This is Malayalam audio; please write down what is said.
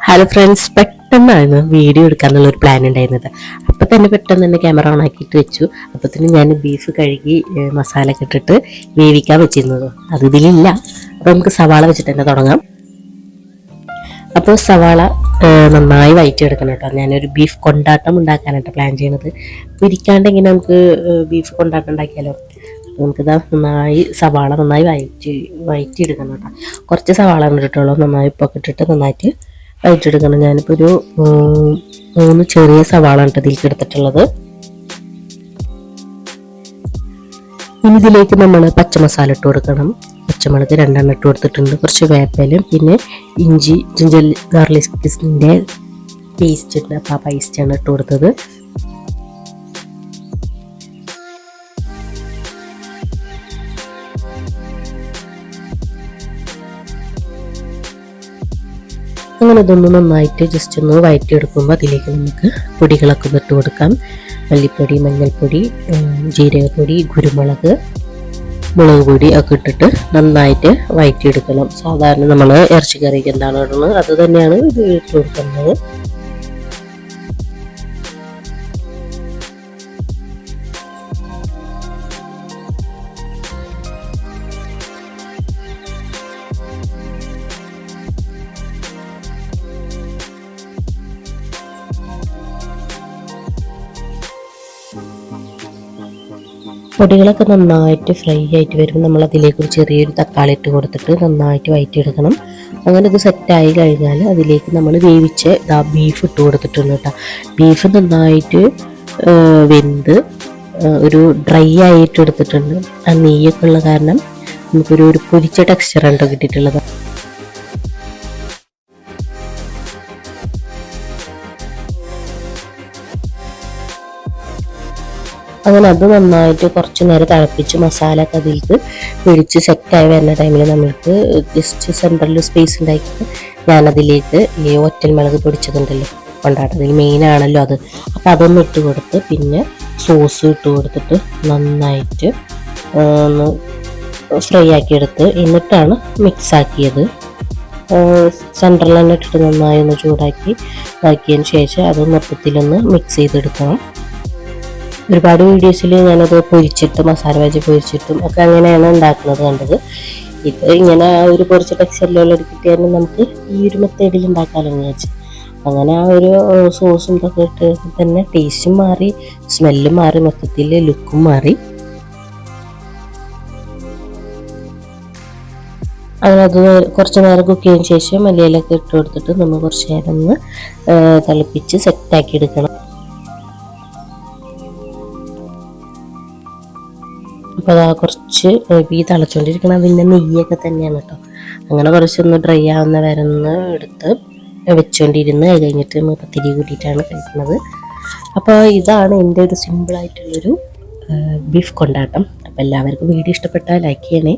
ഹലോ ഫ്രണ്ട്സ്, പെട്ടെന്നായിരുന്നു വീഡിയോ എടുക്കാന്നുള്ളൊരു പ്ലാൻ ഉണ്ടായിരുന്നത്. അപ്പം തന്നെ പെട്ടെന്ന് തന്നെ ക്യാമറ ഓൺ ആക്കിയിട്ട് വെച്ചു. അപ്പോൾ തന്നെ ഞാൻ ബീഫ് കഴുകി മസാല ഒക്കെ ഇട്ടിട്ട് വേവിക്കാൻ വെച്ചിരുന്നത്. അത് ഇതിലില്ല. അപ്പോൾ നമുക്ക് സവാള വെച്ചിട്ട് തന്നെ തുടങ്ങാം. അപ്പോൾ സവാള നന്നായി വഴറ്റിയെടുക്കണം കേട്ടോ. ഞാനൊരു ബീഫ് കൊണ്ടാട്ടം ഉണ്ടാക്കാനായിട്ട് പ്ലാൻ ചെയ്യുന്നത്. പിരിക്കാണ്ട് ഇങ്ങനെ നമുക്ക് ബീഫ് കൊണ്ടാട്ടം ഉണ്ടാക്കിയാലോ. നമുക്കിത് നന്നായി സവാള നന്നായി വഴറ്റിയെടുക്കണം കേട്ടോ. കുറച്ച് സവാള ഇട്ടിട്ടുള്ളൂ. നന്നായി ഉപ്പൊക്കെ ഇട്ടിട്ട് നന്നായിട്ട് വഴറ്റിയെടുക്കണം. ഞാനിപ്പോൾ ഒരു 3 ചെറിയ സവാള ആണ് ഇതിലേക്ക് എടുത്തിട്ടുള്ളത്. ഇനി ഇതിലേക്ക് നമ്മൾ പച്ചമസാല ഇട്ട് കൊടുക്കണം. പച്ചമുളക് 2 ഇട്ട് കൊടുത്തിട്ടുണ്ട്. കുറച്ച് വേപ്പിലയും പിന്നെ ഇഞ്ചി ജിഞ്ചർ ഗാർലിക്കിൻ്റെ പേസ്റ്റ് ഉണ്ട്. അപ്പോൾ ആ പേസ്റ്റാണ് ഇട്ട് കൊടുത്തത്. അങ്ങനെ ഇതൊന്ന് നന്നായിട്ട് ജസ്റ്റ് ഒന്ന് വഴറ്റിയെടുക്കുമ്പോൾ അതിലേക്ക് നമുക്ക് പൊടികളൊക്കെ ഇട്ട് കൊടുക്കാം. മല്ലിപ്പൊടി, മഞ്ഞൾപ്പൊടി, ജീരകപ്പൊടി, കുരുമുളക്, മുളക് പൊടി ഒക്കെ ഇട്ടിട്ട് നന്നായിട്ട് വഴറ്റിയെടുക്കണം. സാധാരണ നമ്മൾ ഇറച്ചിക്കറിക്ക് എന്താണ് ഇടുന്നത് അത് തന്നെയാണ് ഇത് ഇട്ട് കൊടുക്കുന്നത്. പൊടികളൊക്കെ നന്നായിട്ട് ഫ്രൈ ആയിട്ട് വരുമ്പോൾ നമ്മൾ അതിലേക്ക് ഒരു ചെറിയൊരു തക്കാളി ഇട്ട് കൊടുത്തിട്ട് നന്നായിട്ട് വഴറ്റിയെടുക്കണം. അങ്ങനെ ഇത് സെറ്റായി കഴിഞ്ഞാൽ അതിലേക്ക് നമ്മൾ വേവിച്ച ബീഫ് ഇട്ട് കൊടുത്തിട്ടുണ്ട് കേട്ടോ. ബീഫ് നന്നായിട്ട് വെന്ത് ഒരു ഡ്രൈ ആയിട്ട് എടുത്തിട്ടുണ്ട്. ആ നെയ്യൊക്കെ ഉള്ള കാരണം നമുക്കൊരു പൊരിച്ച ടെക്സ്ചറാണ് കേട്ടോ കിട്ടിയിട്ടുള്ളത്. അങ്ങനെ അത് നന്നായിട്ട് കുറച്ച് നേരം തിളപ്പിച്ച് മസാല ഒക്കെ അതിലേക്ക് പിടിച്ച് സെറ്റായി വരുന്ന ടൈമിൽ നമ്മൾക്ക് ജസ്റ്റ് സെൻറ്ററിൽ സ്പേസ് ഉണ്ടാക്കിയിട്ട് ഞാനതിലേക്ക് ഈ ഒറ്റൽമുളക് പൊടിച്ചതുണ്ടല്ലോ കൊണ്ടാട്ടത്തിൽ മെയിനാണല്ലോ അത്. അപ്പോൾ അതൊന്ന് ഇട്ട് കൊടുത്ത് പിന്നെ സോസ് ഇട്ട് കൊടുത്തിട്ട് നന്നായിട്ട് ഒന്ന് ഫ്രൈ ആക്കിയെടുത്ത് എന്നിട്ടാണ് മിക്സ് ആക്കിയത്. സെൻറ്ററിൽ തന്നെ ഇട്ടിട്ട് നന്നായി ഒന്ന് ചൂടാക്കി ഇതാക്കിയതിന് ശേഷം അത് മൊത്തത്തിലൊന്ന് മിക്സ് ചെയ്തെടുക്കണം. ഒരുപാട് വീഡിയോസിൽ ഞാനത് പൊരിച്ചിട്ട് മസാല വെച്ച് പൊരിച്ചിട്ടും ഒക്കെ അങ്ങനെയാണ് ഉണ്ടാക്കുന്നത് കണ്ടത്. ഇത് ഇങ്ങനെ ഒരു പൊരിച്ച ടെക്സ്ചറിലുള്ള കിട്ടിയാൽ നമുക്ക് ഈ ഒരു മെത്തേഡിൽ ഉണ്ടാക്കാമെന്ന് വിചാരിച്ചു. അങ്ങനെ ആ ഒരു സോസും ഇതൊക്കെ ഇട്ട് തന്നെ ടേസ്റ്റും മാറി, സ്മെല്ലും മാറി, മൊത്തത്തിൽ ലുക്കും മാറി. അങ്ങനെ അത് കുറച്ച് നേരം കുക്ക് ചെയ്തതിന് ശേഷം മല്ലിയിലൊക്കെ ഇട്ട് കൊടുത്തിട്ട് നമ്മൾ കുറച്ച് നേരം ഒന്ന് തിളപ്പിച്ച് സെറ്റാക്കി എടുക്കണം. അപ്പോൾ അതാ കുറച്ച് ഈ തിളച്ചുകൊണ്ടിരിക്കണം. അതിൻ്റെ നെയ്യൊക്കെ തന്നെയാണ് കേട്ടോ. അങ്ങനെ കുറച്ചൊന്ന് ഡ്രൈ ആവുന്ന വരെ ഒന്ന് എടുത്ത് വെച്ചുകൊണ്ടിരുന്ന് അത് കഴിഞ്ഞിട്ട് പത്തിരി കൂട്ടിയിട്ടാണ് കഴിക്കുന്നത്. അപ്പോൾ ഇതാണ് എൻ്റെ ഒരു സിമ്പിളായിട്ടുള്ളൊരു ബീഫ് കൊണ്ടാട്ടം. അപ്പോൾ എല്ലാവർക്കും വീഡിയോ ഇഷ്ടപ്പെട്ടാൽ ലൈക്ക് ചെയ്യണേ.